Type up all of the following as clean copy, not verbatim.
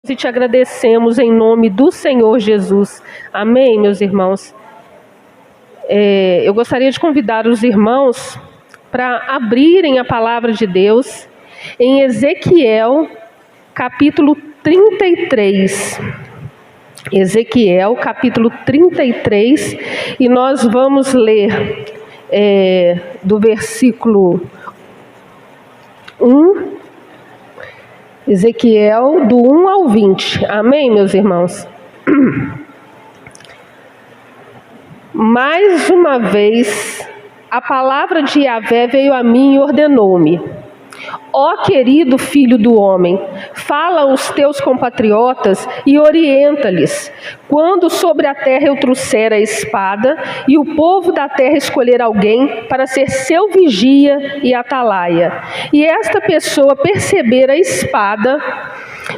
E te agradecemos em nome do Senhor Jesus. Amém, meus irmãos? Eu gostaria de convidar os irmãos para abrirem a palavra de Deus em Ezequiel, capítulo 33. Ezequiel, capítulo 33, e nós vamos ler do versículo 1, Ezequiel, do 1 ao 20. Amém, meus irmãos? Mais uma vez, a palavra de Yahvé veio a mim e ordenou-me: ó querido filho do homem, fala aos teus compatriotas e orienta-lhes. Quando sobre a terra eu trouxer a espada, e o povo da terra escolher alguém para ser seu vigia e atalaia, e esta pessoa perceber a espada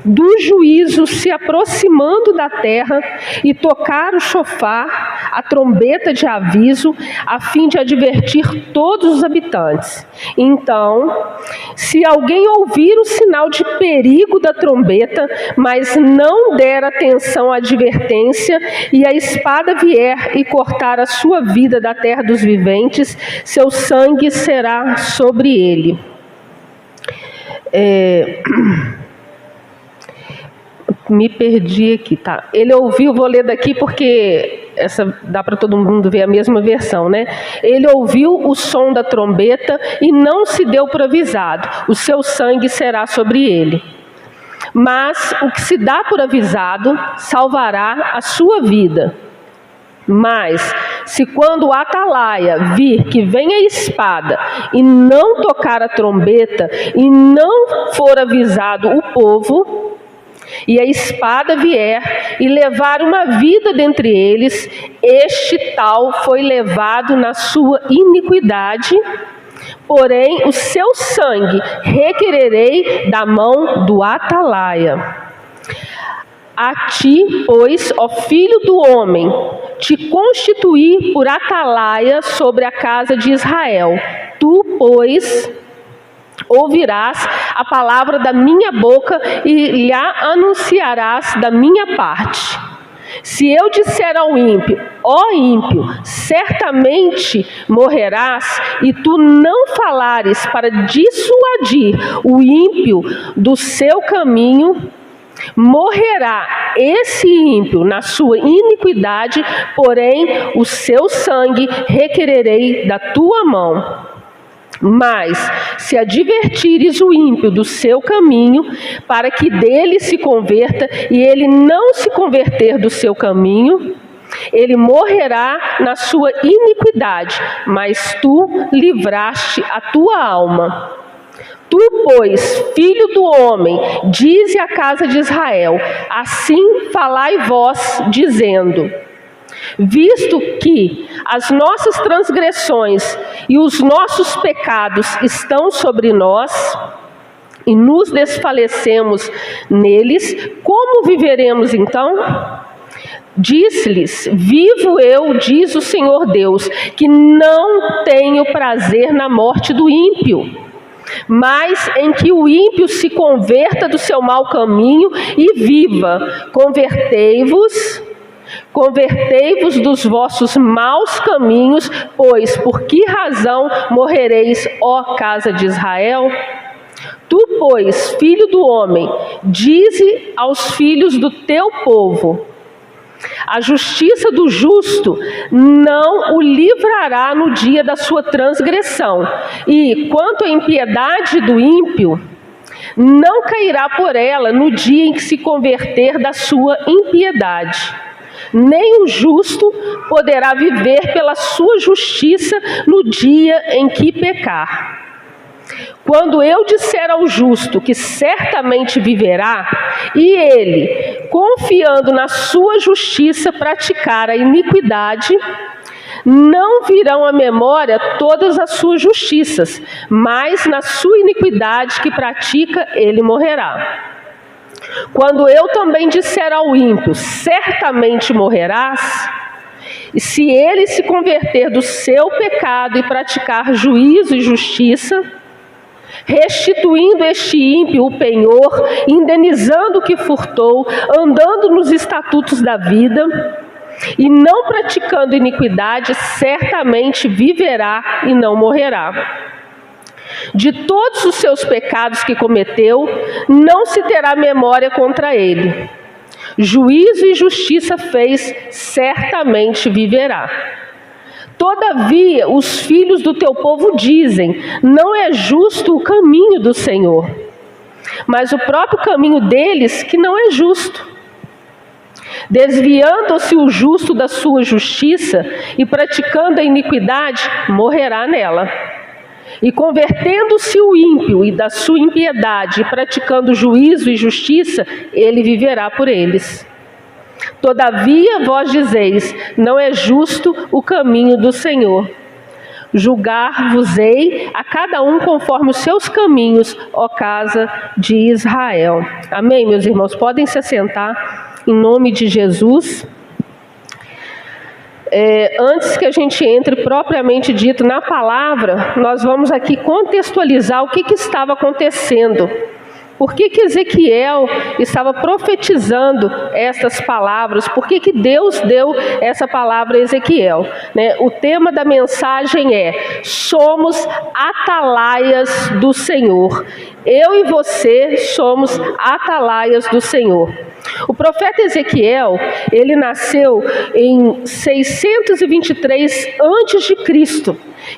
do juízo se aproximando da terra, e tocar o chofar, a trombeta de aviso, a fim de advertir todos os habitantes. Então, se alguém ouvir o sinal de perigo da trombeta, mas não der atenção à advertência, e a espada vier e cortar a sua vida da terra dos viventes, seu sangue será sobre ele. Me perdi aqui, tá? Ele ouviu, vou ler daqui porque essa dá para todo mundo ver a mesma versão, né? Ele ouviu o som da trombeta e não se deu por avisado, o seu sangue será sobre ele. Mas o que se dá por avisado salvará a sua vida. Mas, se quando o atalaia vir que vem a espada e não tocar a trombeta e não for avisado o povo, e a espada vier e levar uma vida dentre eles, este tal foi levado na sua iniquidade, porém o seu sangue requererei da mão do atalaia. A ti, pois, ó filho do homem, te constituí por atalaia sobre a casa de Israel. Tu, pois, ouvirás a palavra da minha boca e lhe anunciarás da minha parte. Se eu disser ao ímpio: ó ímpio, certamente morrerás, e tu não falares para dissuadir o ímpio do seu caminho, morrerá esse ímpio na sua iniquidade, porém o seu sangue requererei da tua mão. Mas, se advertires o ímpio do seu caminho, para que dele se converta, e ele não se converter do seu caminho, ele morrerá na sua iniquidade, mas tu livraste a tua alma. Tu, pois, filho do homem, dize à casa de Israel: assim falai vós, dizendo: visto que as nossas transgressões e os nossos pecados estão sobre nós, e nos desfalecemos neles, como viveremos então? Disse-lhes: vivo eu, diz o Senhor Deus, que não tenho prazer na morte do ímpio, mas em que o ímpio se converta do seu mau caminho e viva. Convertei-vos dos vossos maus caminhos, pois por que razão morrereis, ó casa de Israel? Tu, pois, filho do homem, dize aos filhos do teu povo: a justiça do justo não o livrará no dia da sua transgressão, e quanto à impiedade do ímpio, não cairá por ela no dia em que se converter da sua impiedade. Nem o justo poderá viver pela sua justiça no dia em que pecar. Quando eu disser ao justo que certamente viverá, e ele, confiando na sua justiça, praticar a iniquidade, não virão à memória todas as suas justiças, mas na sua iniquidade que pratica, ele morrerá. Quando eu também disser ao ímpio: certamente morrerás, e se ele se converter do seu pecado e praticar juízo e justiça, restituindo este ímpio o penhor, indenizando o que furtou, andando nos estatutos da vida e não praticando iniquidade, certamente viverá e não morrerá. De todos os seus pecados que cometeu, não se terá memória contra ele. Juízo e justiça fez, certamente viverá. Todavia, os filhos do teu povo dizem: não é justo o caminho do Senhor, mas o próprio caminho deles que não é justo. Desviando-se o justo da sua justiça e praticando a iniquidade, morrerá nela. E convertendo-se o ímpio e da sua impiedade, e praticando juízo e justiça, ele viverá por eles. Todavia vós dizeis: não é justo o caminho do Senhor. Julgar-vos-ei a cada um conforme os seus caminhos, ó casa de Israel. Amém, meus irmãos? Podem se assentar em nome de Jesus. Antes que a gente entre propriamente dito na palavra, nós vamos aqui contextualizar o que estava acontecendo. Por que Ezequiel estava profetizando estas palavras? Por que Deus deu essa palavra a Ezequiel? O tema da mensagem é: somos atalaias do Senhor. Eu e você somos atalaias do Senhor. O profeta Ezequiel, ele nasceu em 623 a.C.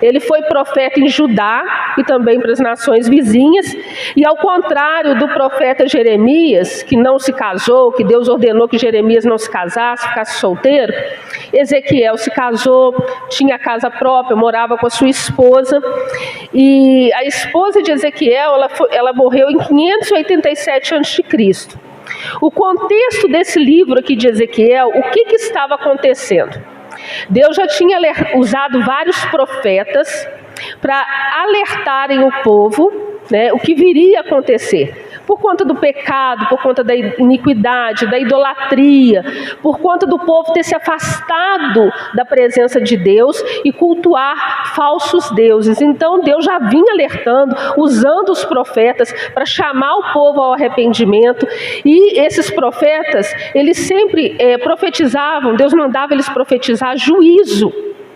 Ele foi profeta em Judá e também para as nações vizinhas. E ao contrário do profeta Jeremias, que não se casou, que Deus ordenou que Jeremias não se casasse, ficasse solteiro, Ezequiel se casou, tinha casa própria, morava com a sua esposa. E a esposa de Ezequiel, ela morreu em 587 a.C. O contexto desse livro aqui de Ezequiel, o que estava acontecendo? Deus já tinha usado vários profetas para alertarem o povo, o que viria a acontecer. Por conta do pecado, por conta da iniquidade, da idolatria, por conta do povo ter se afastado da presença de Deus e cultuar falsos deuses. Então Deus já vinha alertando, usando os profetas para chamar o povo ao arrependimento. E esses profetas, eles sempre profetizavam, Deus mandava eles profetizar juízo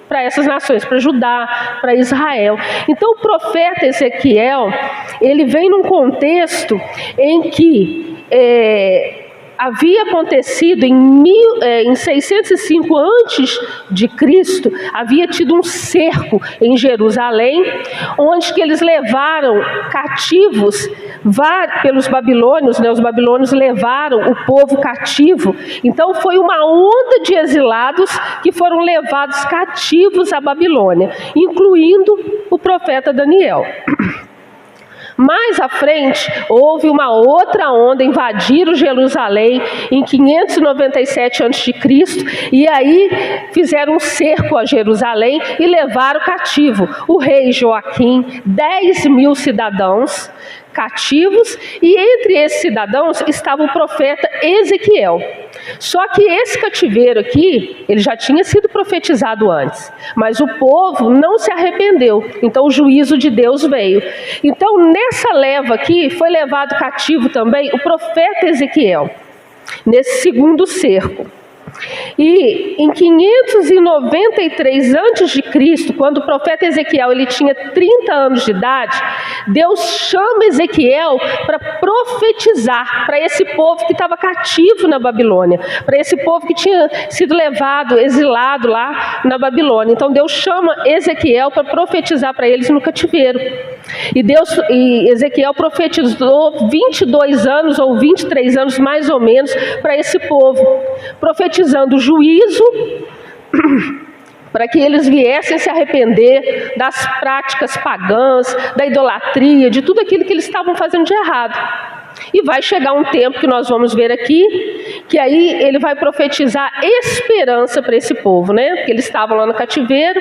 para essas nações, para Judá, para Israel. Então o profeta Ezequiel, ele vem num contexto em que havia acontecido em 605 a.C., havia tido um cerco em Jerusalém, onde que eles levaram cativos pelos babilônios, os babilônios levaram o povo cativo. Então foi uma onda de exilados que foram levados cativos à Babilônia, incluindo o profeta Daniel. Mais à frente, houve uma outra onda, invadiram Jerusalém em 597 a.C. e aí fizeram um cerco a Jerusalém e levaram cativo o rei Joaquim, 10.000 cidadãos cativos, e entre esses cidadãos estava o profeta Ezequiel. Só que esse cativeiro aqui, ele já tinha sido profetizado antes, mas o povo não se arrependeu, então o juízo de Deus veio. Então nessa leva aqui, foi levado cativo também o profeta Ezequiel, nesse segundo cerco. E em 593 a.C., quando o profeta Ezequiel ele tinha 30 anos de idade, Deus chama Ezequiel para profetizar para esse povo que estava cativo na Babilônia, para esse povo que tinha sido levado, exilado lá na Babilônia. Então Deus chama Ezequiel para profetizar para eles no cativeiro. E Ezequiel profetizou 22 anos ou 23 anos mais ou menos para esse povo, profetizando juízo para que eles viessem se arrepender das práticas pagãs, da idolatria, de tudo aquilo que eles estavam fazendo de errado. E vai chegar um tempo que nós vamos ver aqui, que aí ele vai profetizar esperança para esse povo, Porque eles estavam lá no cativeiro.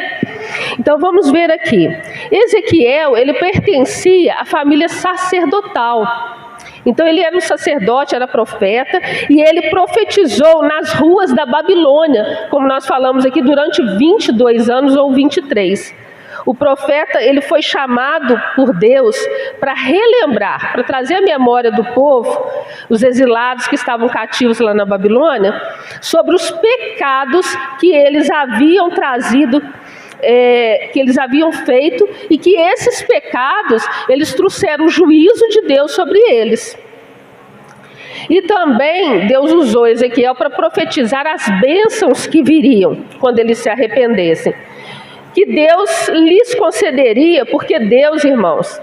Então vamos ver aqui. Ezequiel, ele pertencia à família sacerdotal. Então ele era um sacerdote, era profeta, e ele profetizou nas ruas da Babilônia, como nós falamos aqui, durante 22 anos ou 23. O profeta, ele foi chamado por Deus para relembrar, para trazer à memória do povo, os exilados que estavam cativos lá na Babilônia, sobre os pecados que eles haviam trazido, que eles haviam feito, e que esses pecados, eles trouxeram o juízo de Deus sobre eles. E também Deus usou Ezequiel para profetizar as bênçãos que viriam quando eles se arrependessem, que Deus lhes concederia, porque Deus, irmãos,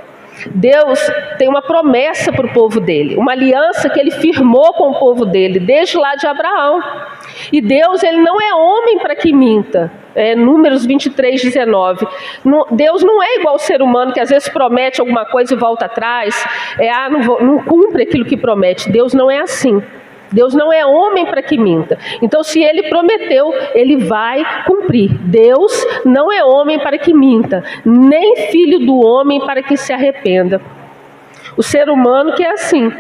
Deus tem uma promessa para o povo dele, uma aliança que ele firmou com o povo dele, desde lá de Abraão. E Deus, ele não é homem para que minta. Números 23, 19. Deus não é igual ao ser humano que às vezes promete alguma coisa e volta atrás, não cumpre aquilo que promete. Deus não é assim. Deus não é homem para que minta. Então, se ele prometeu, ele vai cumprir. Deus não é homem para que minta, nem filho do homem para que se arrependa. O ser humano que é assim.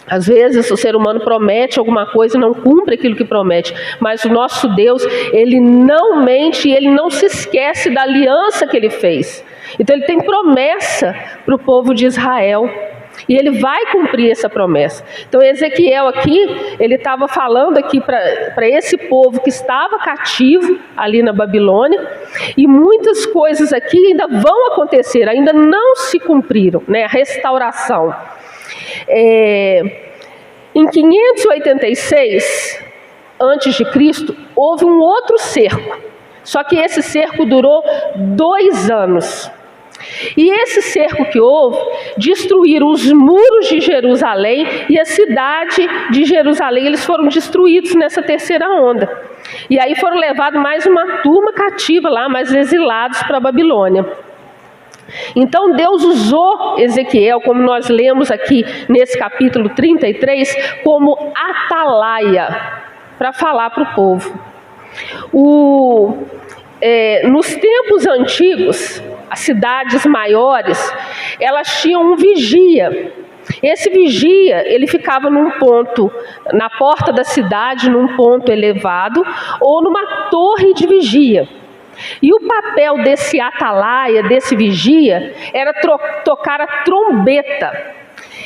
Às vezes o ser humano promete alguma coisa e não cumpre aquilo que promete. Mas o nosso Deus, ele não mente e ele não se esquece da aliança que ele fez. Então ele tem promessa para o povo de Israel. E ele vai cumprir essa promessa. Então Ezequiel aqui, ele estava falando aqui para esse povo que estava cativo ali na Babilônia, e muitas coisas aqui ainda vão acontecer, ainda não se cumpriram, né? A restauração. Em 586 a.C., houve um outro cerco, só que esse cerco durou 2 anos. E esse cerco que houve, destruíram os muros de Jerusalém, e a cidade de Jerusalém, eles foram destruídos nessa terceira onda. E aí foram levados mais uma turma cativa lá, mais exilados para a Babilônia. Então Deus usou Ezequiel, como nós lemos aqui nesse capítulo 33, como atalaia, para falar para o povo. Nos tempos antigos, as cidades maiores, elas tinham um vigia. Esse vigia, ele ficava num ponto, na porta da cidade, num ponto elevado, ou numa torre de vigia. E o papel desse atalaia, desse vigia, era tocar a trombeta.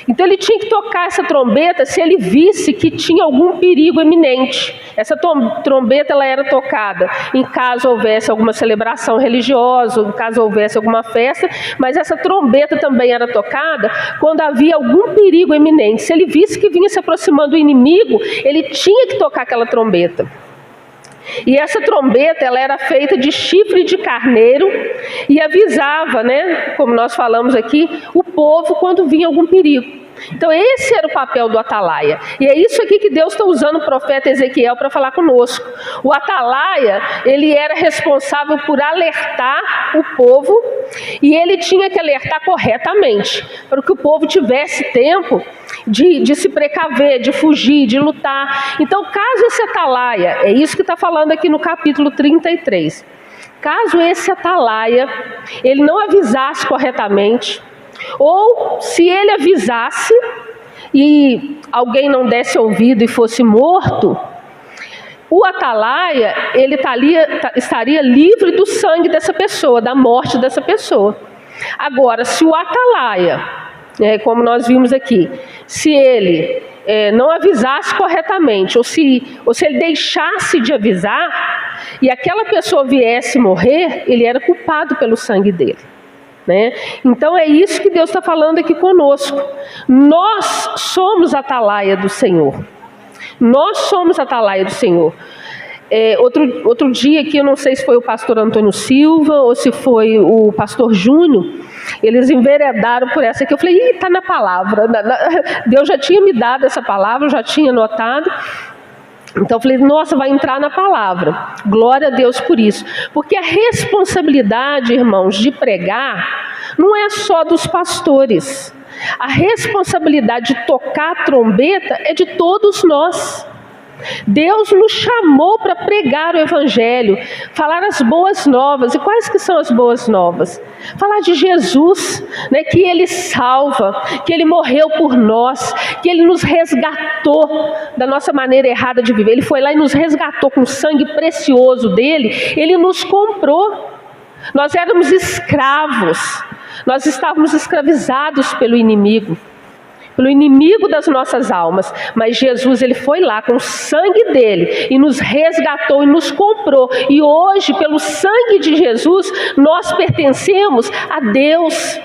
Então ele tinha que tocar essa trombeta se ele visse que tinha algum perigo iminente. Essa trombeta, ela era tocada em caso houvesse alguma celebração religiosa, em caso houvesse alguma festa, mas essa trombeta também era tocada quando havia algum perigo iminente. Se ele visse que vinha se aproximando o inimigo, ele tinha que tocar aquela trombeta. E essa trombeta, ela era feita de chifre de carneiro e avisava, né, como nós falamos aqui, o povo quando vinha algum perigo. Então esse era o papel do atalaia. E é isso aqui que Deus está usando o profeta Ezequiel para falar conosco. O atalaia, ele era responsável por alertar o povo, e ele tinha que alertar corretamente, para que o povo tivesse tempo de se precaver, de fugir, de lutar. Então, caso esse atalaia, é isso que está falando aqui no capítulo 33, caso esse atalaia, ele não avisasse corretamente, ou se ele avisasse e alguém não desse ouvido e fosse morto, o atalaia, ele estaria livre do sangue dessa pessoa, da morte dessa pessoa. Agora, se o atalaia, como nós vimos aqui, se ele não avisasse corretamente, ou se ele deixasse de avisar, e aquela pessoa viesse morrer, ele era culpado pelo sangue dele. Então é isso que Deus está falando aqui conosco. Nós somos a atalaia do Senhor. Nós somos a atalaia do Senhor. Outro dia aqui, eu não sei se foi o pastor Antônio Silva ou se foi o pastor Júnior, eles enveredaram por essa aqui. Eu falei, está na palavra. Deus já tinha me dado essa palavra, eu já tinha notado. Então eu falei, nossa, vai entrar na palavra. Glória a Deus por isso. Porque a responsabilidade, irmãos, de pregar não é só dos pastores. A responsabilidade de tocar a trombeta é de todos nós. Deus nos chamou para pregar o Evangelho, falar as boas novas. E quais que são as boas novas? Falar de Jesus, que Ele salva, que Ele morreu por nós, que Ele nos resgatou da nossa maneira errada de viver. Ele foi lá e nos resgatou com o sangue precioso dEle. Ele nos comprou. Nós éramos escravos, nós estávamos escravizados pelo inimigo das nossas almas, mas Jesus, ele foi lá com o sangue dele e nos resgatou e nos comprou, e hoje, pelo sangue de Jesus, nós pertencemos a Deus.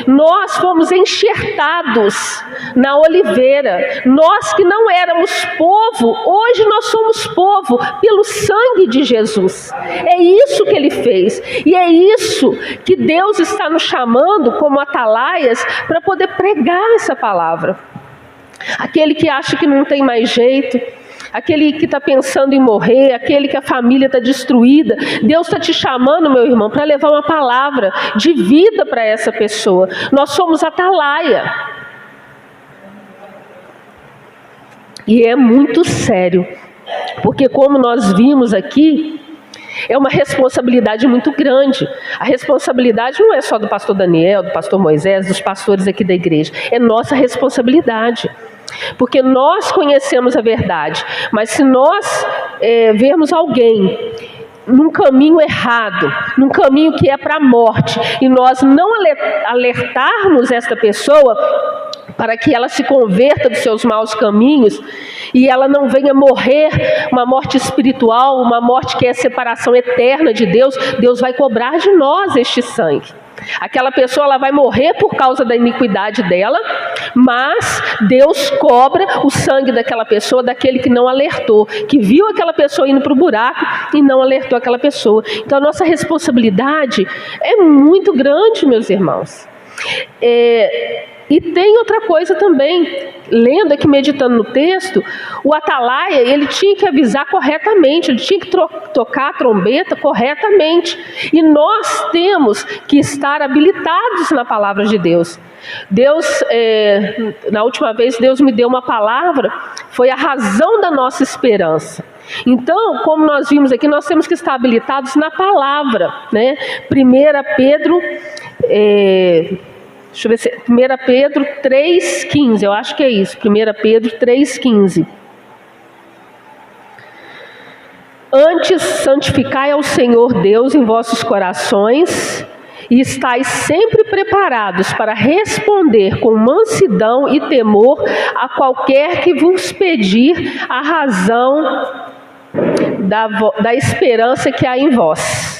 Nós fomos enxertados na oliveira. Nós que não éramos povo, hoje nós somos povo pelo sangue de Jesus. É isso que ele fez. E é isso que Deus está nos chamando como atalaias para poder pregar essa palavra. Aquele que acha que não tem mais jeito, aquele que está pensando em morrer, aquele que a família está destruída, Deus está te chamando, meu irmão, para levar uma palavra de vida para essa pessoa. Nós somos atalaia. E é muito sério, porque como nós vimos aqui, é uma responsabilidade muito grande. A responsabilidade não é só do pastor Daniel, do pastor Moisés, dos pastores aqui da igreja, é nossa responsabilidade. Porque nós conhecemos a verdade, mas se nós vermos alguém num caminho errado, num caminho que é para a morte, e nós não alertarmos esta pessoa para que ela se converta dos seus maus caminhos e ela não venha morrer uma morte espiritual, uma morte que é separação eterna de Deus, Deus vai cobrar de nós este sangue. Aquela pessoa, ela vai morrer por causa da iniquidade dela, mas Deus cobra o sangue daquela pessoa, daquele que não alertou, que viu aquela pessoa indo para o buraco e não alertou aquela pessoa. Então a nossa responsabilidade é muito grande, meus irmãos. E tem outra coisa também, lendo aqui, meditando no texto, o atalaia, ele tinha que avisar corretamente, ele tinha que tocar a trombeta corretamente, e nós temos que estar habilitados na palavra de Deus. Deus, na última vez, Deus me deu uma palavra, foi a razão da nossa esperança. Então, como nós vimos aqui, nós temos que estar habilitados na palavra, né? 1 Pedro... Deixa eu ver se 1 Pedro 3,15, eu acho que é isso, 1 Pedro 3,15. Antes, santificai ao Senhor Deus em vossos corações, e estais sempre preparados para responder com mansidão e temor a qualquer que vos pedir a razão da esperança que há em vós.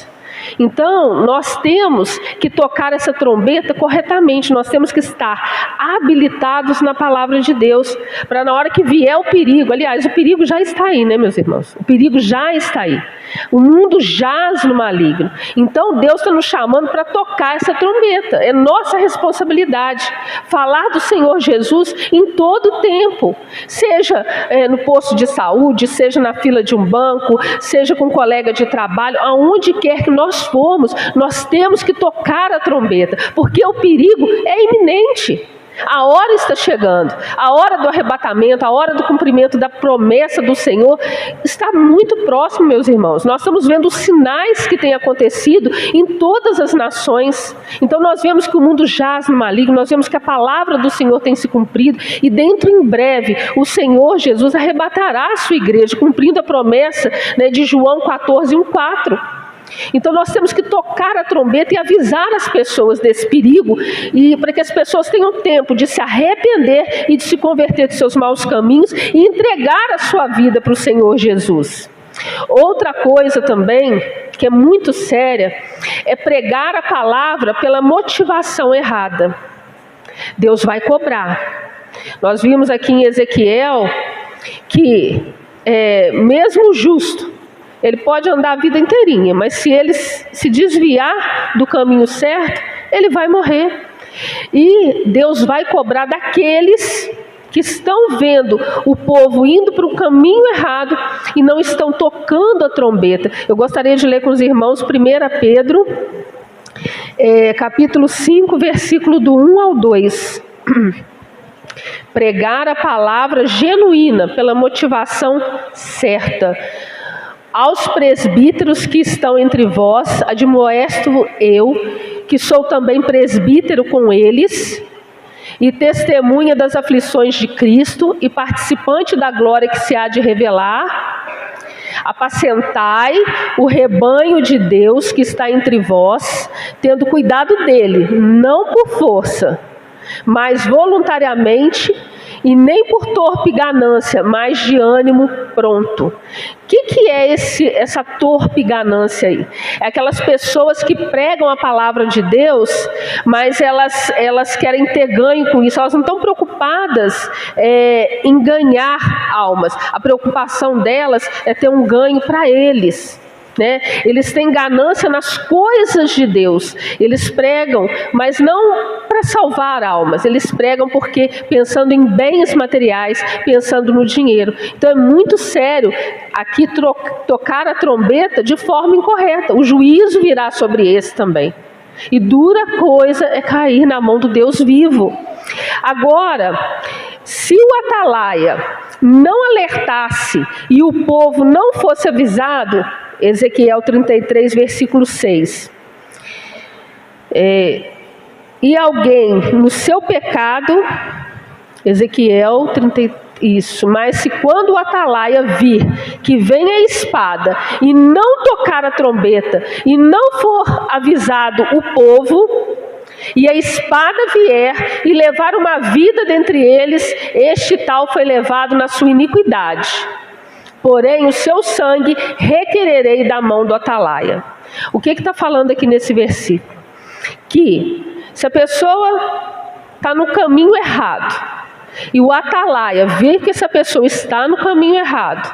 Então, nós temos que tocar essa trombeta corretamente, nós temos que estar habilitados na palavra de Deus, para na hora que vier o perigo, aliás, o perigo já está aí, né, meus irmãos? O perigo já está aí. O mundo jaz no maligno. Então, Deus está nos chamando para tocar essa trombeta. É nossa responsabilidade falar do Senhor Jesus em todo o tempo, seja no posto de saúde, seja na fila de um banco, seja com um colega de trabalho, aonde quer que nós formos, nós temos que tocar a trombeta, porque o perigo é iminente. A hora está chegando, a hora do arrebatamento, a hora do cumprimento da promessa do Senhor está muito próximo, meus irmãos. Nós estamos vendo os sinais que têm acontecido em todas as nações. Então nós vemos que o mundo jaz no maligno, nós vemos que a palavra do Senhor tem se cumprido, e dentro em breve o Senhor Jesus arrebatará a sua igreja, cumprindo a promessa, né, de João 14:1-4. Então nós temos que tocar a trombeta e avisar as pessoas desse perigo, e para que as pessoas tenham tempo de se arrepender e de se converter dos seus maus caminhos e entregar a sua vida para o Senhor Jesus. Outra coisa também, que é muito séria, é pregar a palavra pela motivação errada. Deus vai cobrar. Nós vimos aqui em Ezequiel que mesmo o justo, ele pode andar a vida inteirinha, mas se ele se desviar do caminho certo, ele vai morrer. E Deus vai cobrar daqueles que estão vendo o povo indo para um caminho errado e não estão tocando a trombeta. Eu gostaria de ler com os irmãos 1 Pedro, capítulo 5, versículo do 1 ao 2. Pregar a palavra genuína pela motivação certa. Aos presbíteros que estão entre vós, admoesto eu, que sou também presbítero com eles, e testemunha das aflições de Cristo, e participante da glória que se há de revelar, apacentai o rebanho de Deus que está entre vós, tendo cuidado dele, não por força, mas voluntariamente, e nem por torpe ganância, mas de ânimo pronto. O que é essa torpe ganância aí? É aquelas pessoas que pregam a palavra de Deus, mas elas querem ter ganho com isso. Elas não estão preocupadas em ganhar almas. A preocupação delas é ter um ganho para eles. Eles têm ganância nas coisas de Deus. Eles pregam, mas não para salvar almas. Eles pregam porque pensando em bens materiais, pensando no dinheiro. Então é muito sério aqui tocar a trombeta de forma incorreta. O juízo virá sobre esse também. E dura coisa é cair na mão do Deus vivo. Agora, se o atalaia não alertasse e o povo não fosse avisado, Ezequiel 33, versículo 6. E alguém no seu pecado, Ezequiel 33, isso, mas se quando o atalaia vir que vem a espada e não tocar a trombeta e não for avisado o povo, e a espada vier e levar uma vida dentre eles, este tal foi levado na sua iniquidade. Porém, o seu sangue requererei da mão do atalaia. O que está falando aqui nesse versículo? Que se a pessoa está no caminho errado, e o atalaia vê que essa pessoa está no caminho errado,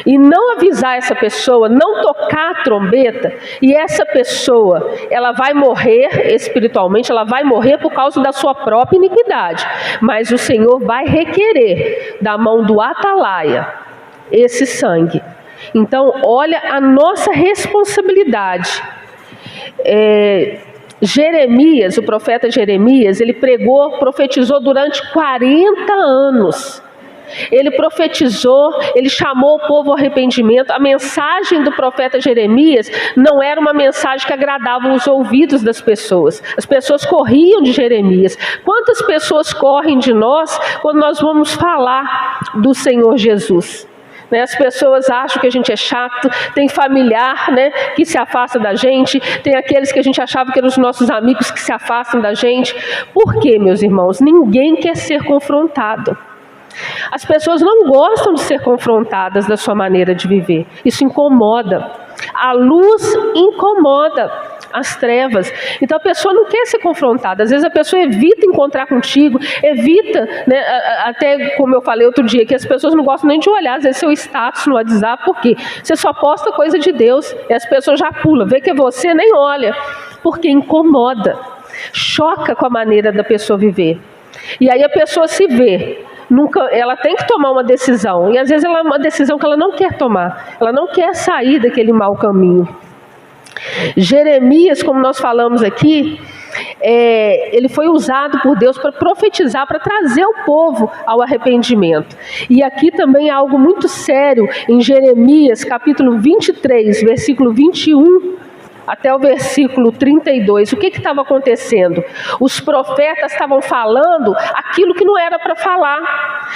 e não avisar essa pessoa, não tocar a trombeta, e essa pessoa, ela vai morrer espiritualmente, ela vai morrer por causa da sua própria iniquidade. Mas o Senhor vai requerer da mão do atalaia esse sangue. Então, olha a nossa responsabilidade. Jeremias, o profeta Jeremias, ele profetizou durante 40 anos. Ele profetizou, ele chamou o povo ao arrependimento. A mensagem do profeta Jeremias não era uma mensagem que agradava os ouvidos das pessoas. As pessoas corriam de Jeremias. Quantas pessoas correm de nós quando nós vamos falar do Senhor Jesus? As pessoas acham que a gente é chato, tem familiar que se afasta da gente, tem aqueles que a gente achava que eram os nossos amigos que se afastam da gente. Por quê, meus irmãos? Ninguém quer ser confrontado. As pessoas não gostam de ser confrontadas da sua maneira de viver. Isso incomoda. A luz incomoda as trevas. Então a pessoa não quer ser confrontada. Às vezes a pessoa evita encontrar contigo, evita, até como eu falei outro dia, que as pessoas não gostam nem de olhar, às vezes, seu status no WhatsApp, porque você só posta coisa de Deus, e as pessoas já pulam, vê que é você, nem olha, porque incomoda, choca com a maneira da pessoa viver. E aí a pessoa se vê, ela tem que tomar uma decisão, e às vezes é uma decisão que ela não quer tomar, ela não quer sair daquele mau caminho. Jeremias, como nós falamos aqui, ele foi usado por Deus para profetizar, para trazer o povo ao arrependimento. E aqui também há algo muito sério em Jeremias, capítulo 23, versículo 21, até o versículo 32. O que estava acontecendo? Os profetas estavam falando aquilo que não era para falar,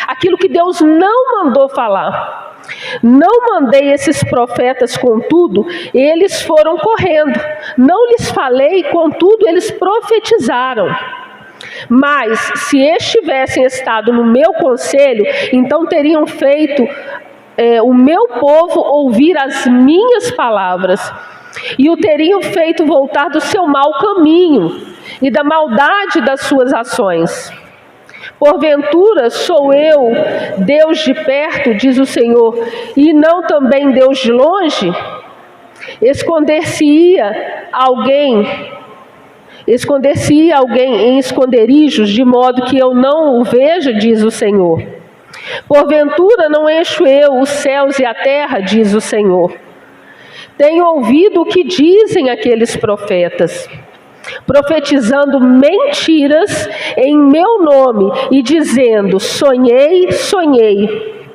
aquilo que Deus não mandou falar. Não mandei esses profetas, contudo, eles foram correndo. Não lhes falei, contudo, eles profetizaram. Mas, se estivessem estado no meu conselho, então teriam feito o meu povo ouvir as minhas palavras, e o teriam feito voltar do seu mau caminho e da maldade das suas ações. Porventura sou eu Deus de perto, diz o Senhor, e não também Deus de longe? Esconder-se-ia alguém em esconderijos, de modo que eu não o veja, diz o Senhor. Porventura não encho eu os céus e a terra, diz o Senhor. Tenho ouvido o que dizem aqueles profetas, profetizando mentiras em meu nome e dizendo: sonhei, sonhei.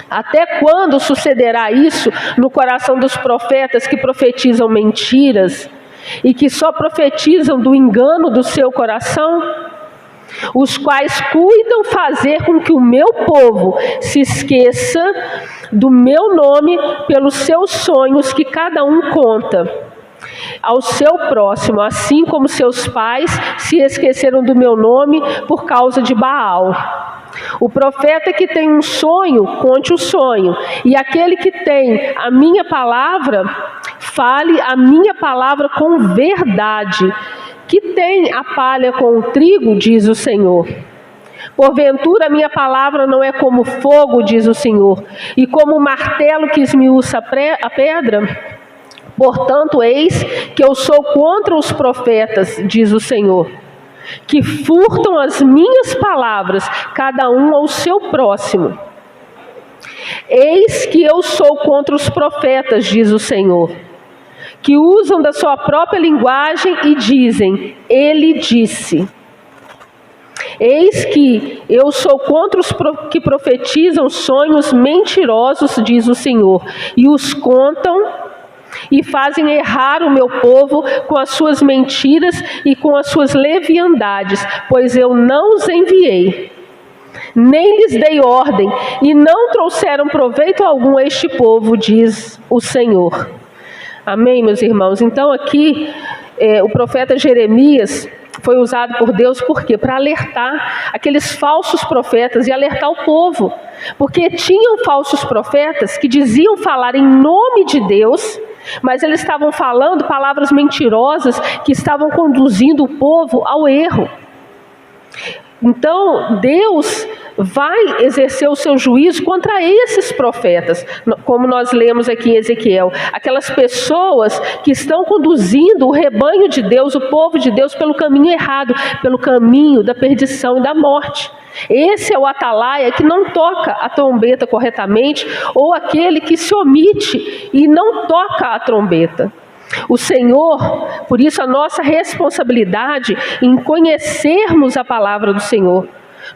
Até quando sucederá isso no coração dos profetas que profetizam mentiras e que só profetizam do engano do seu coração? os quais cuidam fazer com que o meu povo se esqueça do meu nome pelos seus sonhos que cada um conta ao seu próximo, assim como seus pais se esqueceram do meu nome por causa de Baal. O profeta que tem um sonho, conte o sonho, e aquele que tem a minha palavra, fale a minha palavra com verdade. Que tem a palha com o trigo, diz o Senhor. Porventura a minha palavra não é como fogo, diz o Senhor, e como o martelo que esmiuça a pedra? Portanto, eis que eu sou contra os profetas, diz o Senhor, que furtam as minhas palavras, cada um ao seu próximo. Eis que eu sou contra os profetas, diz o Senhor, que usam da sua própria linguagem e dizem, ele disse. Eis que eu sou contra os que profetizam sonhos mentirosos, diz o Senhor, e os contam e fazem errar o meu povo com as suas mentiras e com as suas leviandades, pois eu não os enviei, nem lhes dei ordem, e não trouxeram proveito algum a este povo, diz o Senhor. Amém, meus irmãos? Então aqui, o profeta Jeremias foi usado por Deus, por quê? Para alertar aqueles falsos profetas e alertar o povo. Porque tinham falsos profetas que diziam falar em nome de Deus, mas eles estavam falando palavras mentirosas que estavam conduzindo o povo ao erro. Então, Deus vai exercer o seu juízo contra esses profetas, como nós lemos aqui em Ezequiel. Aquelas pessoas que estão conduzindo o rebanho de Deus, o povo de Deus, pelo caminho errado, pelo caminho da perdição e da morte. Esse é o atalaia que não toca a trombeta corretamente, ou aquele que se omite e não toca a trombeta. O Senhor, por isso a nossa responsabilidade em conhecermos a palavra do Senhor.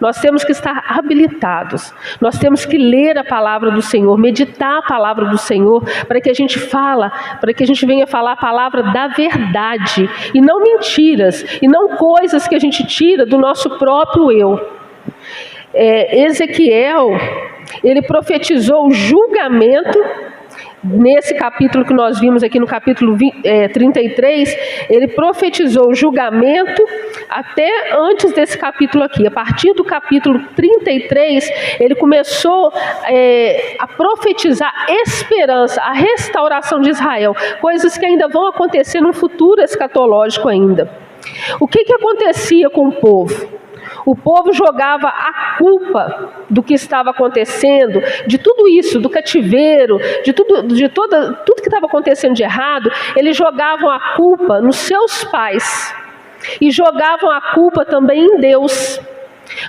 Nós temos que estar habilitados, nós temos que ler a palavra do Senhor, meditar a palavra do Senhor, para que a gente venha falar a palavra da verdade, e não mentiras, e não coisas que a gente tira do nosso próprio eu. Ezequiel, ele profetizou o julgamento. Nesse capítulo que nós vimos aqui no capítulo 33, ele profetizou o julgamento até antes desse capítulo aqui. A partir do capítulo 33, ele começou a profetizar esperança, a restauração de Israel, coisas que ainda vão acontecer no futuro escatológico ainda. O que acontecia com o povo? O povo jogava a culpa do que estava acontecendo, de tudo isso, do cativeiro, de tudo que estava acontecendo de errado. Eles jogavam a culpa nos seus pais e jogavam a culpa também em Deus,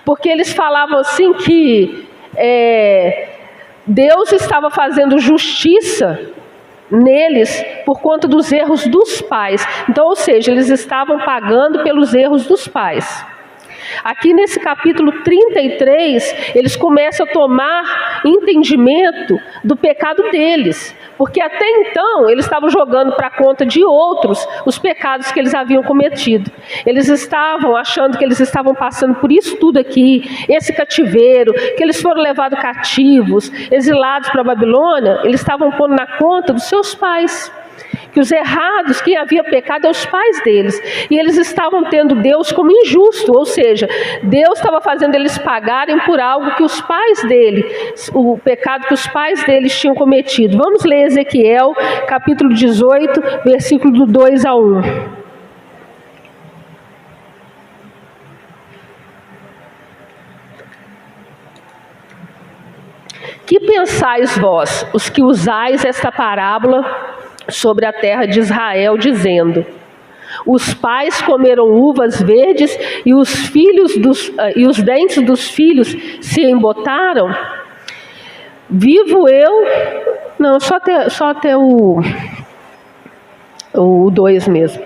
porque eles falavam assim que Deus estava fazendo justiça neles por conta dos erros dos pais. Então, ou seja, eles estavam pagando pelos erros dos pais. Aqui nesse capítulo 33, eles começam a tomar entendimento do pecado deles, porque até então eles estavam jogando para a conta de outros os pecados que eles haviam cometido. Eles estavam achando que eles estavam passando por isso tudo aqui, esse cativeiro, que eles foram levados cativos, exilados para a Babilônia, eles estavam pondo na conta dos seus pais. Que os errados, que havia pecado, é os pais deles. E eles estavam tendo Deus como injusto, ou seja, Deus estava fazendo eles pagarem por algo que os pais dele, o pecado que os pais deles tinham cometido. Vamos ler Ezequiel, capítulo 18, versículo do 2 a 1. Que pensais vós, os que usais esta parábola sobre a terra de Israel, dizendo: os pais comeram uvas verdes e os dentes dos filhos se embotaram? Vivo eu... Não, só até o 2 mesmo.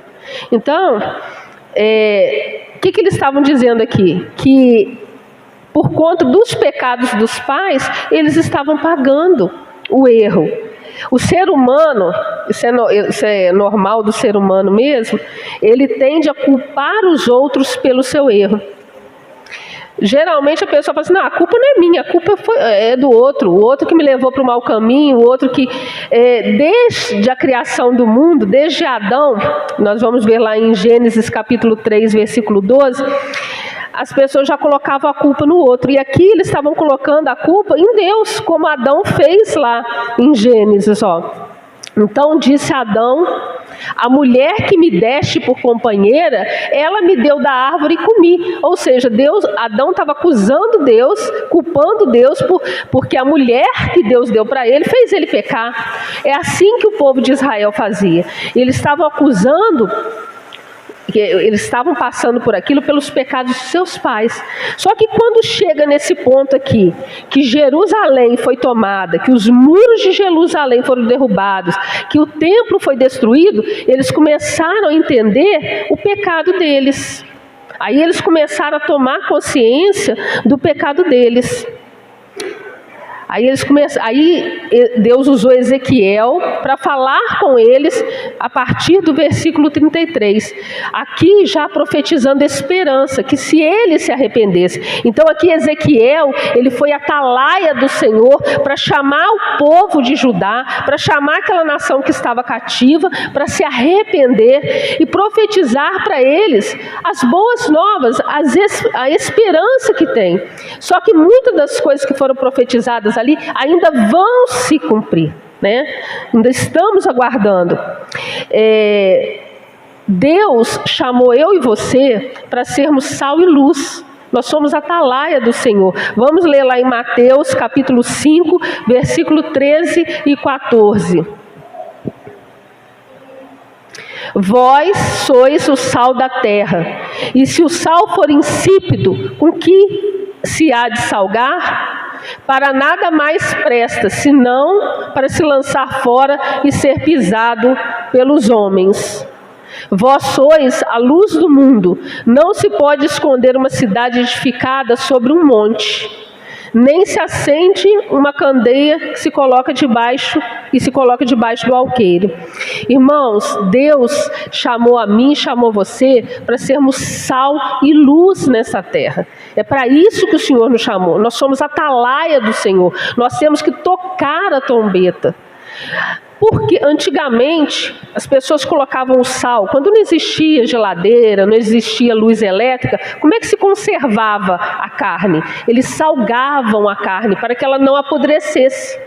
Então, o que eles estavam dizendo aqui? Que por conta dos pecados dos pais, eles estavam pagando o erro. O ser humano, isso é normal do ser humano mesmo, ele tende a culpar os outros pelo seu erro. Geralmente a pessoa fala assim, não, a culpa não é minha, a culpa é do outro, o outro que me levou para o mau caminho, o outro que, desde a criação do mundo, desde Adão, nós vamos ver lá em Gênesis capítulo 3, versículo 12, as pessoas já colocavam a culpa no outro, e aqui eles estavam colocando a culpa em Deus, como Adão fez lá em Gênesis, ó. Então disse Adão, a mulher que me deste por companheira, ela me deu da árvore e comi. Ou seja, Adão estava acusando Deus, culpando Deus, porque a mulher que Deus deu para ele fez ele pecar. É assim que o povo de Israel fazia. Eles estavam acusando, eles estavam passando por aquilo pelos pecados de seus pais. Só que quando chega nesse ponto aqui, que Jerusalém foi tomada, que os muros de Jerusalém foram derrubados, que o templo foi destruído, eles começaram a entender o pecado deles. Aí eles começaram a tomar consciência do pecado deles. Aí Deus usou Ezequiel para falar com eles a partir do versículo 33. Aqui já profetizando esperança, que se eles se arrependessem. Então aqui Ezequiel, ele foi atalaia do Senhor para chamar o povo de Judá, para chamar aquela nação que estava cativa, para se arrepender e profetizar para eles as boas novas, a esperança que tem. Só que muitas das coisas que foram profetizadas ali ainda vão se cumprir, né? Ainda estamos aguardando. Deus chamou eu e você para sermos sal e luz. Nós somos atalaia do Senhor. Vamos ler lá em Mateus capítulo 5, versículo 13 e 14. Vós sois o sal da terra, e se o sal for insípido, com que se há de salgar? Para nada mais presta, senão para se lançar fora e ser pisado pelos homens. Vós sois a luz do mundo. Não se pode esconder uma cidade edificada sobre um monte, nem se acende uma candeia que se coloca debaixo do alqueire. Irmãos, Deus chamou a mim, chamou você para sermos sal e luz nessa terra. É para isso que o Senhor nos chamou. Nós somos atalaia do Senhor. Nós temos que tocar a trombeta. Porque antigamente as pessoas colocavam o sal, quando não existia geladeira, não existia luz elétrica, como é que se conservava a carne? Eles salgavam a carne para que ela não apodrecesse.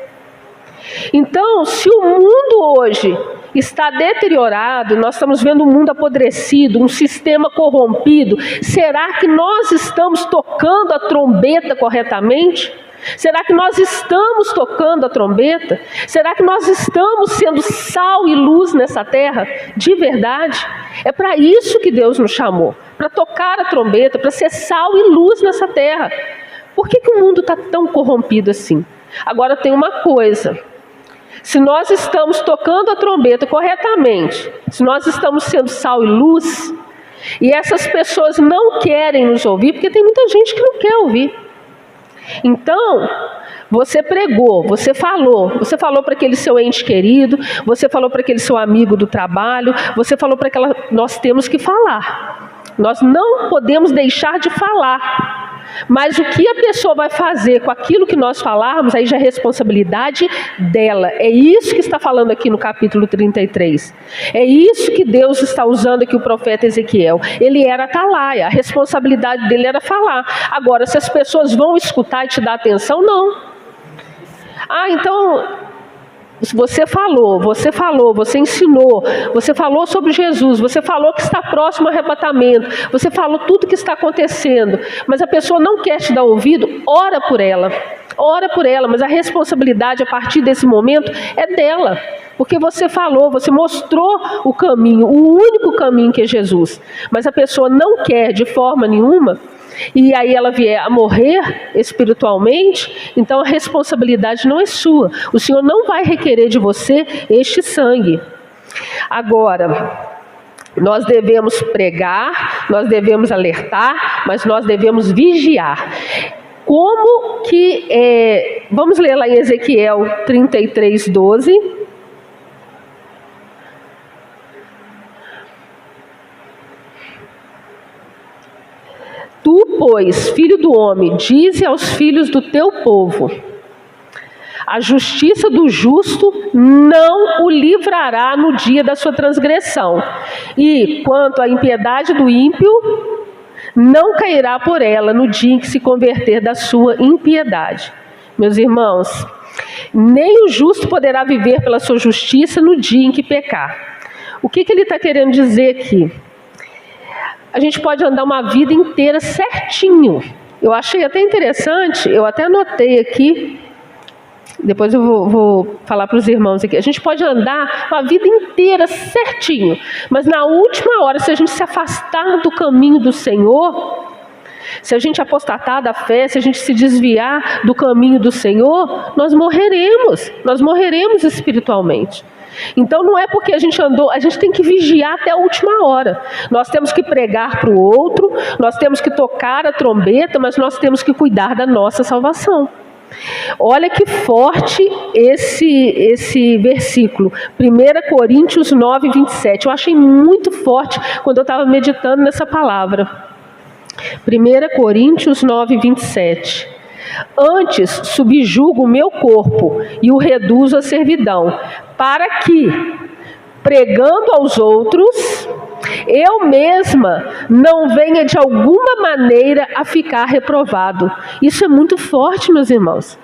Então, se o mundo hoje está deteriorado, nós estamos vendo um mundo apodrecido, um sistema corrompido, será que nós estamos tocando a trombeta corretamente? Será que nós estamos tocando a trombeta? Será que nós estamos sendo sal e luz nessa terra? De verdade? É para isso que Deus nos chamou, para tocar a trombeta, para ser sal e luz nessa terra. Por que o mundo está tão corrompido assim? Agora tem uma coisa, se nós estamos tocando a trombeta corretamente, se nós estamos sendo sal e luz, e essas pessoas não querem nos ouvir, porque tem muita gente que não quer ouvir. Então, você pregou, você falou para aquele seu ente querido, você falou para aquele seu amigo do trabalho, você falou para aquela... Nós temos que falar, nós não podemos deixar de falar. Mas o que a pessoa vai fazer com aquilo que nós falarmos, aí já é responsabilidade dela. É isso que está falando aqui no capítulo 33. É isso que Deus está usando aqui o profeta Ezequiel. Ele era atalaia, a responsabilidade dele era falar. Agora, se as pessoas vão escutar e te dar atenção, não. Então... Você falou, você ensinou, você falou sobre Jesus, você falou que está próximo ao arrebatamento, você falou tudo que está acontecendo, mas a pessoa não quer te dar ouvido, ora por ela, mas a responsabilidade a partir desse momento é dela, porque você falou, você mostrou o caminho, o único caminho que é Jesus, mas a pessoa não quer de forma nenhuma, e aí ela vier a morrer espiritualmente, então a responsabilidade não é sua. O Senhor não vai requerer de você este sangue. Agora, nós devemos pregar, nós devemos alertar, mas nós devemos vigiar. Como que vamos ler lá em Ezequiel 33, 12. Tu Tu, pois, filho do homem, dize aos filhos do teu povo: a justiça do justo não o livrará no dia da sua transgressão, e quanto à impiedade do ímpio, não cairá por ela no dia em que se converter da sua impiedade. Meus irmãos, nem o justo poderá viver pela sua justiça no dia em que pecar. O que ele está querendo dizer aqui? A gente pode andar uma vida inteira certinho. Eu achei até interessante, eu até anotei aqui, depois eu vou falar para os irmãos aqui. A gente pode andar uma vida inteira certinho, mas na última hora, se a gente se afastar do caminho do Senhor, se a gente apostatar da fé, se a gente se desviar do caminho do Senhor, nós morreremos espiritualmente. Então não é porque a gente andou, a gente tem que vigiar até a última hora. Nós temos que pregar para o outro, nós temos que tocar a trombeta, mas nós temos que cuidar da nossa salvação. Olha que forte esse versículo, 1 Coríntios 9, 27. Eu achei muito forte quando eu estava meditando nessa palavra. 1 Coríntios 9, 27. Antes subjugo o meu corpo e o reduzo à servidão, para que, pregando aos outros, eu mesma não venha de alguma maneira a ficar reprovado. Isso é muito forte, meus irmãos.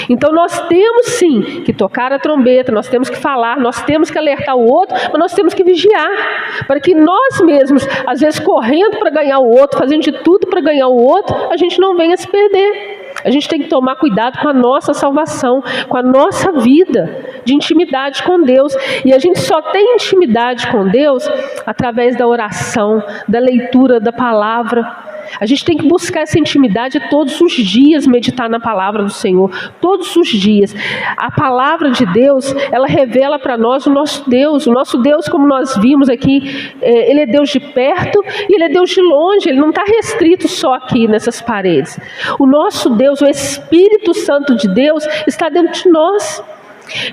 Então nós temos sim que tocar a trombeta, nós temos que falar, nós temos que alertar o outro, mas nós temos que vigiar, para que nós mesmos, às vezes correndo para ganhar o outro, fazendo de tudo para ganhar o outro, a gente não venha se perder. A gente tem que tomar cuidado com a nossa salvação, com a nossa vida de intimidade com Deus. E a gente só tem intimidade com Deus através da oração, da leitura da palavra. A gente tem que buscar essa intimidade todos os dias, meditar na palavra do Senhor, todos os dias. A palavra de Deus, ela revela para nós o nosso Deus. O nosso Deus, como nós vimos aqui, Ele é Deus de perto e Ele é Deus de longe. Ele não está restrito só aqui nessas paredes. O nosso Deus, o Espírito Santo de Deus, está dentro de nós.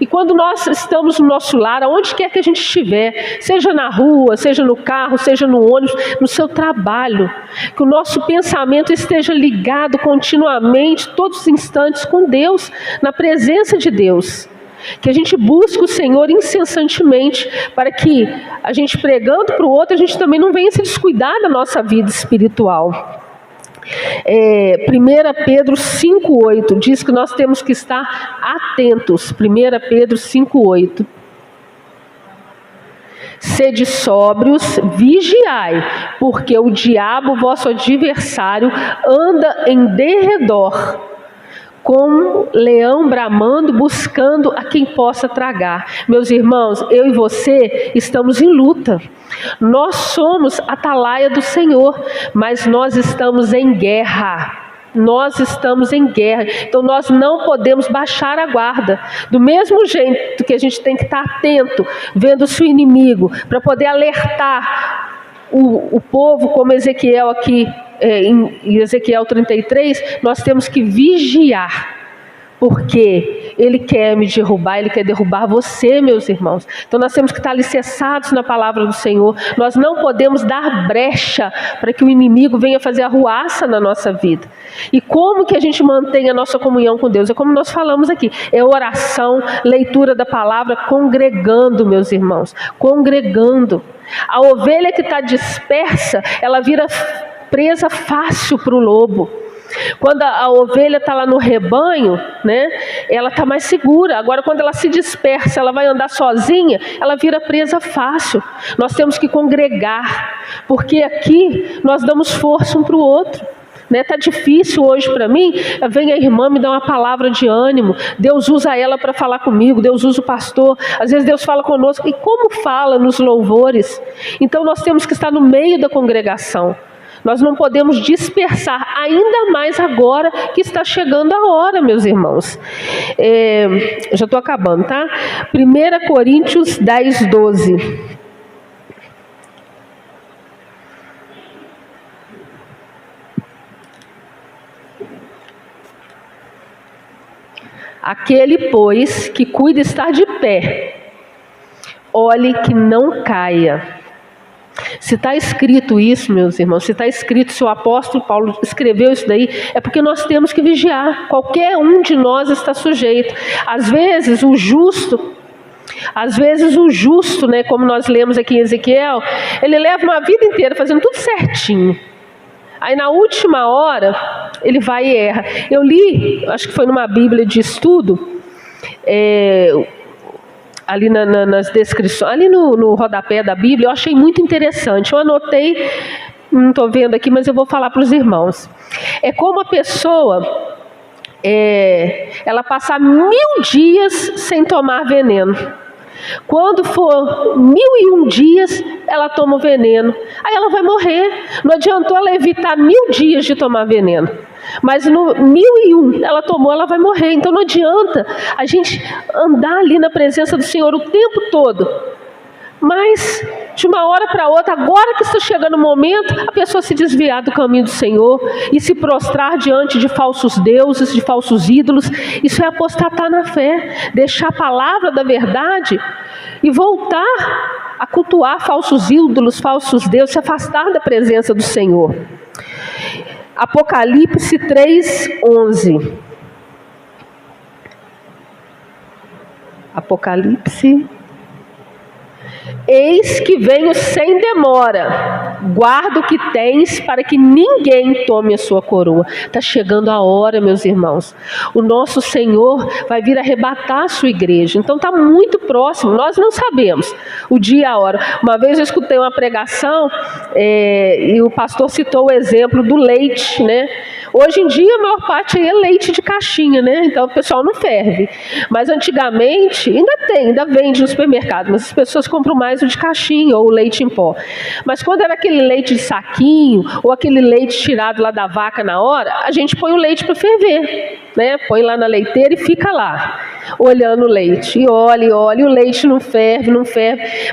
E quando nós estamos no nosso lar, aonde quer que a gente estiver, seja na rua, seja no carro, seja no ônibus, no seu trabalho, que o nosso pensamento esteja ligado continuamente, todos os instantes com Deus, na presença de Deus. Que a gente busque o Senhor incessantemente, para que a gente pregando para o outro, a gente também não venha se descuidar da nossa vida espiritual. 1 Pedro 5,8 diz que nós temos que estar atentos. 1 Pedro 5,8. Sede sóbrios, vigiai, porque o diabo, vosso adversário, anda em derredor, como leão bramando, buscando a quem possa tragar. Meus irmãos, eu e você estamos em luta. Nós somos atalaia do Senhor, mas nós estamos em guerra. Nós estamos em guerra, então nós não podemos baixar a guarda. Do mesmo jeito que a gente tem que estar atento, vendo o seu inimigo, para poder alertar o povo, como Ezequiel aqui, em Ezequiel 33, nós temos que vigiar, porque ele quer me derrubar, ele quer derrubar você, meus irmãos. Então nós temos que estar alicerçados na palavra do Senhor. Nós não podemos dar brecha para que o inimigo venha fazer arruaça na nossa vida. E como que a gente mantém a nossa comunhão com Deus? É como nós falamos aqui, é oração, leitura da palavra, congregando, meus irmãos, congregando. A ovelha que está dispersa, ela vira presa fácil para o lobo. Quando a ovelha está lá no rebanho, né, ela está mais segura. Agora quando ela se dispersa, ela vai andar sozinha, ela vira presa fácil. Nós temos que congregar, porque aqui nós damos força um para o outro. Está difícil hoje para mim, vem a irmã me dar uma palavra de ânimo, Deus usa ela para falar comigo, Deus usa o pastor, às vezes Deus fala conosco, e como fala nos louvores. Então nós temos que estar no meio da congregação. Nós não podemos dispersar, ainda mais agora que está chegando a hora, meus irmãos. Já estou acabando, tá? 1 Coríntios 10, 12. Aquele, pois, que cuida estar de pé, olhe que não caia. Se está escrito isso, meus irmãos, se está escrito, se o apóstolo Paulo escreveu isso daí, é porque nós temos que vigiar. Qualquer um de nós está sujeito. Às vezes o justo, né, como nós lemos aqui em Ezequiel, ele leva uma vida inteira fazendo tudo certinho. Aí na última hora, ele vai e erra. Eu li, acho que foi numa Bíblia de estudo, ali nas descrições, ali no rodapé da Bíblia, eu achei muito interessante. Eu anotei, não estou vendo aqui, mas eu vou falar para os irmãos. É como a pessoa, ela passar 1000 dias sem tomar veneno. Quando for 1001 dias, ela toma o veneno. Aí ela vai morrer. Não adiantou ela evitar 1000 dias de tomar veneno. Mas no 1001 ela tomou, ela vai morrer. Então não adianta a gente andar ali na presença do Senhor o tempo todo. Mas de uma hora para outra, agora que está chegando o momento, a pessoa se desviar do caminho do Senhor e se prostrar diante de falsos deuses, de falsos ídolos. Isso é apostatar na fé, deixar a palavra da verdade e voltar a cultuar falsos ídolos, falsos deuses, se afastar da presença do Senhor. Apocalipse 3:11. Apocalipse. Eis que venho sem demora, guarda o que tens para que ninguém tome a sua coroa. Está chegando a hora, meus irmãos. O nosso Senhor vai vir arrebatar a sua igreja. Então está muito próximo, nós não sabemos o dia e a hora. Uma vez eu escutei uma pregação e o pastor citou o exemplo do leite, né? Hoje em dia a maior parte aí é leite de caixinha, né? Então o pessoal não ferve. Mas antigamente, ainda vende no supermercado, mas as pessoas compram mais o de caixinha ou o leite em pó. Mas quando era aquele leite de saquinho ou aquele leite tirado lá da vaca na hora, a gente põe o leite para ferver, né? Põe lá na leiteira e fica lá, olhando o leite. E olha, e o leite não ferve.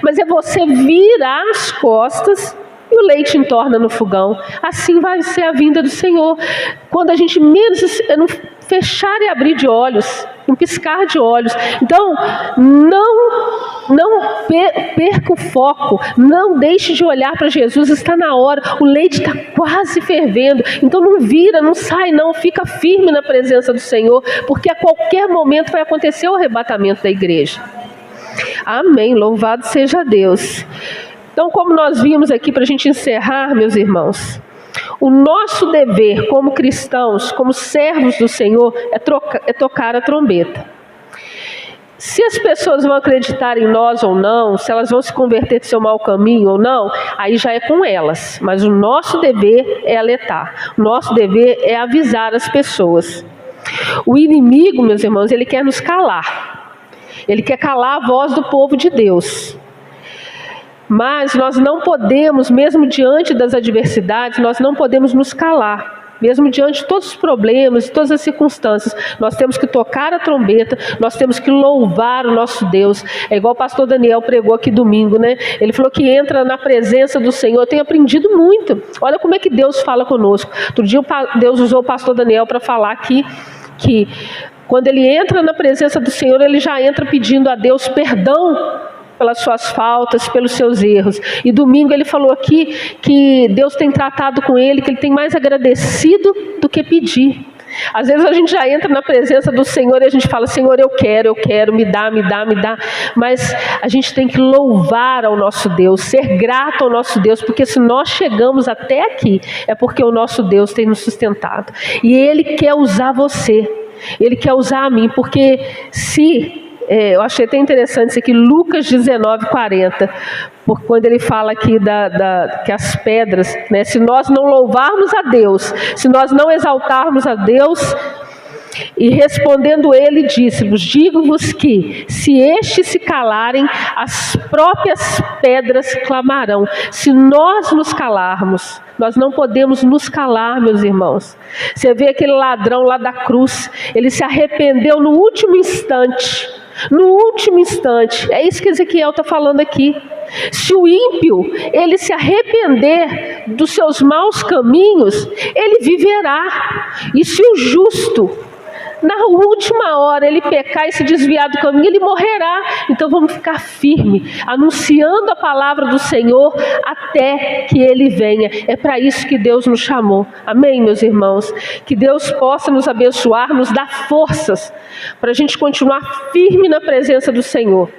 Mas é você virar as costas e o leite entorna no fogão. Assim vai ser a vinda do Senhor. Quando a gente menos não fechar e abrir de olhos, um piscar de olhos. Então, não perca o foco, não deixe de olhar para Jesus, está na hora, o leite está quase fervendo. Então não vira, não sai não, fica firme na presença do Senhor, porque a qualquer momento vai acontecer o arrebatamento da igreja. Amém, louvado seja Deus. Então, como nós vimos aqui, para a gente encerrar, meus irmãos, o nosso dever como cristãos, como servos do Senhor, é tocar a trombeta. Se as pessoas vão acreditar em nós ou não, se elas vão se converter de seu mau caminho ou não, aí já é com elas. Mas o nosso dever é alertar, o nosso dever é avisar as pessoas. O inimigo, meus irmãos, ele quer nos calar. Ele quer calar a voz do povo de Deus. Mas nós não podemos, mesmo diante das adversidades, nós não podemos nos calar. Mesmo diante de todos os problemas, de todas as circunstâncias, nós temos que tocar a trombeta, nós temos que louvar o nosso Deus. É igual o pastor Daniel pregou aqui domingo, né? Ele falou que entra na presença do Senhor. Eu tenho aprendido muito. Olha como é que Deus fala conosco. Outro dia Deus usou o pastor Daniel para falar aqui que quando ele entra na presença do Senhor, ele já entra pedindo a Deus perdão pelas suas faltas, pelos seus erros. E domingo ele falou aqui que Deus tem tratado com ele, que ele tem mais agradecido do que pedir. Às vezes a gente já entra na presença do Senhor e a gente fala, Senhor, eu quero, me dá. Mas a gente tem que louvar ao nosso Deus, ser grato ao nosso Deus, porque se nós chegamos até aqui, é porque o nosso Deus tem nos sustentado. E Ele quer usar você, Ele quer usar a mim, porque eu achei até interessante isso aqui, Lucas 19:40, porque quando ele fala aqui que as pedras, né, se nós não louvarmos a Deus, se nós não exaltarmos a Deus, e respondendo ele, disse-vos, digo-vos que, se estes se calarem, as próprias pedras clamarão. Se nós nos calarmos, nós não podemos nos calar, meus irmãos. Você vê aquele ladrão lá da cruz, ele se arrependeu no último instante. É isso que Ezequiel está falando aqui. Se o ímpio, ele se arrepender dos seus maus caminhos, ele viverá. E se o justo na última hora ele pecar e se desviar do caminho, ele morrerá. Então vamos ficar firmes, anunciando a palavra do Senhor até que ele venha. É para isso que Deus nos chamou. Amém, meus irmãos? Que Deus possa nos abençoar, nos dar forças para a gente continuar firme na presença do Senhor.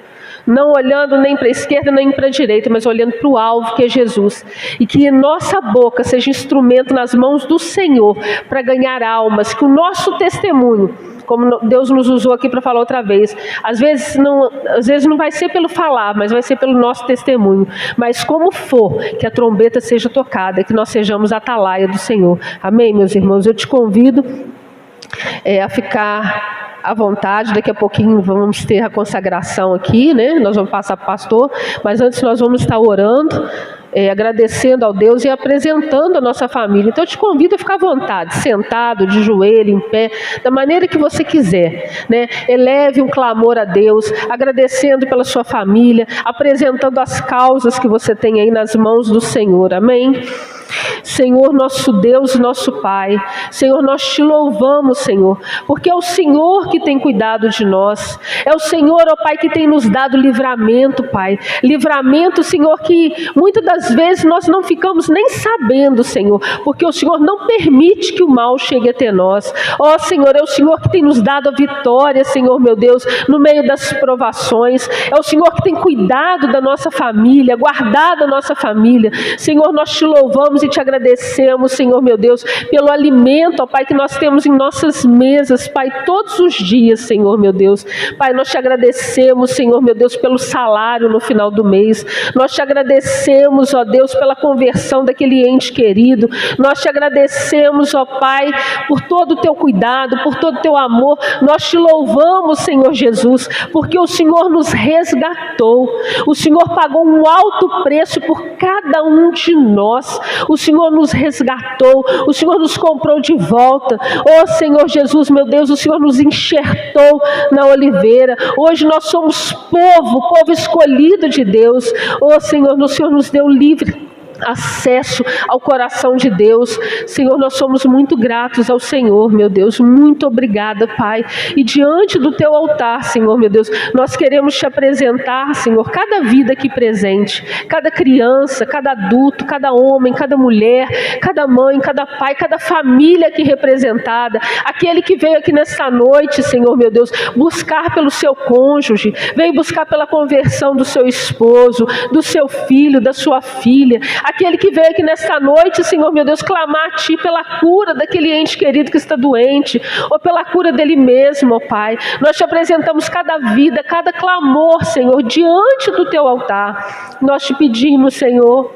Não olhando nem para a esquerda nem para a direita, mas olhando para o alvo, que é Jesus. E que nossa boca seja instrumento nas mãos do Senhor para ganhar almas. Que o nosso testemunho, como Deus nos usou aqui para falar outra vez, às vezes não vai ser pelo falar, mas vai ser pelo nosso testemunho. Mas como for, que a trombeta seja tocada, que nós sejamos a atalaia do Senhor. Amém, meus irmãos? Eu te convido a ficar à vontade. Daqui a pouquinho vamos ter a consagração aqui, né? Nós vamos passar para o pastor, mas antes nós vamos estar orando, agradecendo ao Deus e apresentando a nossa família. Então eu te convido a ficar à vontade, sentado, de joelho, em pé, da maneira que você quiser, né? Eleve um clamor a Deus, agradecendo pela sua família, apresentando as causas que você tem aí nas mãos do Senhor. Amém? Senhor, nosso Deus, nosso Pai, Senhor, nós te louvamos, Senhor, porque é o Senhor que tem cuidado de nós, é o Senhor, ó Pai, que tem nos dado livramento, Pai, livramento, Senhor, que muitas das vezes nós não ficamos nem sabendo, Senhor, porque o Senhor não permite que o mal chegue até nós. Ó Senhor, é o Senhor que tem nos dado a vitória, Senhor, meu Deus, no meio das provações, é o Senhor que tem cuidado da nossa família, guardado a nossa família. Senhor, nós te louvamos e te agradecemos, Senhor, meu Deus, pelo alimento, ó Pai, que nós temos em nossas mesas, Pai, todos os dias, Senhor, meu Deus. Pai, nós te agradecemos, Senhor, meu Deus, pelo salário no final do mês. Nós te agradecemos, ó Deus, pela conversão daquele ente querido. Nós te agradecemos, ó Pai, por todo o teu cuidado, por todo o teu amor. Nós te louvamos, Senhor Jesus, porque o Senhor nos resgatou. O Senhor pagou um alto preço por cada um de nós. O Senhor nos resgatou, o Senhor nos comprou de volta. Oh Senhor Jesus, meu Deus, o Senhor nos enxertou na oliveira. Hoje nós somos povo escolhido de Deus. Oh Senhor, o Senhor nos deu livre acesso ao coração de Deus. Senhor, nós somos muito gratos ao Senhor, meu Deus, muito obrigada, Pai, e diante do teu altar, Senhor, meu Deus, nós queremos te apresentar, Senhor, cada vida aqui presente, cada criança, cada adulto, cada homem, cada mulher, cada mãe, cada pai, cada família aqui representada, aquele que veio aqui nessa noite, Senhor, meu Deus, buscar pelo seu cônjuge, veio buscar pela conversão do seu esposo, do seu filho, da sua filha, aquele que veio aqui nesta noite, Senhor, meu Deus, clamar a Ti pela cura daquele ente querido que está doente, ou pela cura dele mesmo, ó Pai. Nós te apresentamos cada vida, cada clamor, Senhor, diante do Teu altar. Nós te pedimos, Senhor,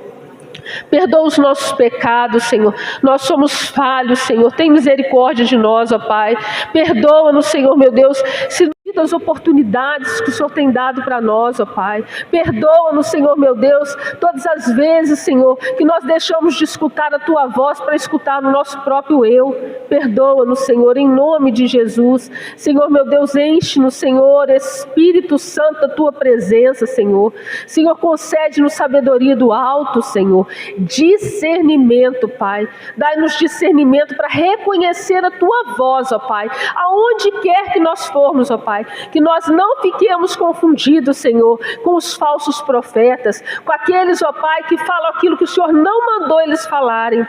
perdoa os nossos pecados, Senhor. Nós somos falhos, Senhor. Tem misericórdia de nós, ó Pai. Perdoa-nos, Senhor, meu Deus, se das oportunidades que o Senhor tem dado para nós, ó Pai. Perdoa-nos, Senhor, meu Deus, todas as vezes, Senhor, que nós deixamos de escutar a Tua voz para escutar o nosso próprio eu. Perdoa-nos, Senhor, em nome de Jesus. Senhor, meu Deus, enche-nos, Senhor, Espírito Santo, da Tua presença, Senhor. Senhor, concede-nos sabedoria do alto, Senhor. Discernimento, Pai. Dai-nos discernimento para reconhecer a Tua voz, ó Pai. Aonde quer que nós formos, ó Pai. Que nós não fiquemos confundidos, Senhor, com os falsos profetas, com aqueles, ó Pai, que falam aquilo que o Senhor não mandou eles falarem.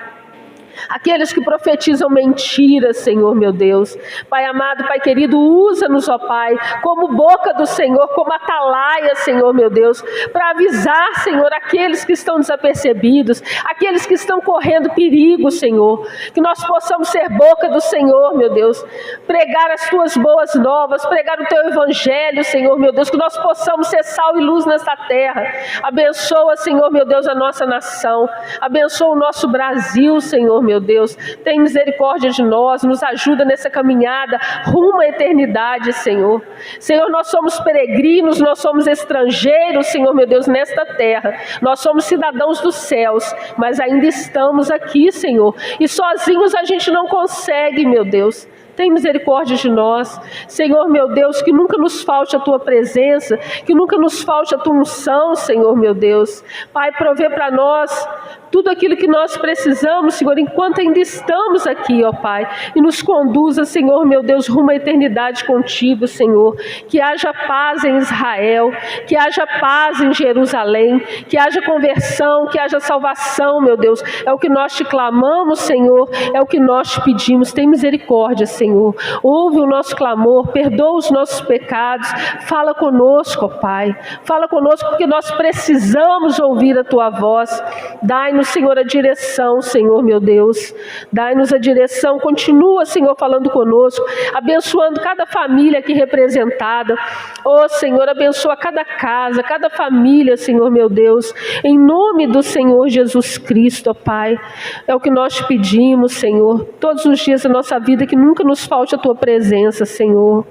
Aqueles que profetizam mentiras, Senhor, meu Deus. Pai amado, Pai querido, usa-nos, ó Pai, como boca do Senhor, como atalaia, Senhor, meu Deus, para avisar, Senhor, aqueles que estão desapercebidos, aqueles que estão correndo perigo, Senhor. Que nós possamos ser boca do Senhor, meu Deus, pregar as Tuas boas novas, pregar o Teu evangelho, Senhor, meu Deus, que nós possamos ser sal e luz nesta terra. Abençoa, Senhor, meu Deus, a nossa nação. Abençoa o nosso Brasil, Senhor, meu Deus, tem misericórdia de nós, nos ajuda nessa caminhada rumo à eternidade, Senhor. Senhor, nós somos peregrinos, nós somos estrangeiros, Senhor, meu Deus, nesta terra. Nós somos cidadãos dos céus, mas ainda estamos aqui, Senhor, e sozinhos a gente não consegue, meu Deus. Tem misericórdia de nós. Senhor meu Deus, que nunca nos falte a Tua presença, que nunca nos falte a Tua unção, Senhor meu Deus. Pai, provê para nós tudo aquilo que nós precisamos, Senhor, enquanto ainda estamos aqui, ó Pai. E nos conduza, Senhor meu Deus, rumo à eternidade contigo, Senhor. Que haja paz em Israel, que haja paz em Jerusalém, que haja conversão, que haja salvação, meu Deus. É o que nós te clamamos, Senhor, é o que nós te pedimos. Tem misericórdia, Senhor. Ouve o nosso clamor, perdoa os nossos pecados. Fala conosco, ó Pai. Fala conosco porque nós precisamos ouvir a Tua voz. Dai-nos, Senhor, a direção, Senhor, meu Deus. Dai-nos a direção. Continua, Senhor, falando conosco, abençoando cada família aqui representada. Ó Senhor, abençoa cada casa, cada família, Senhor, meu Deus. Em nome do Senhor Jesus Cristo, ó Pai. É o que nós te pedimos, Senhor. Todos os dias da nossa vida, que nunca nos falte a Tua presença, Senhor.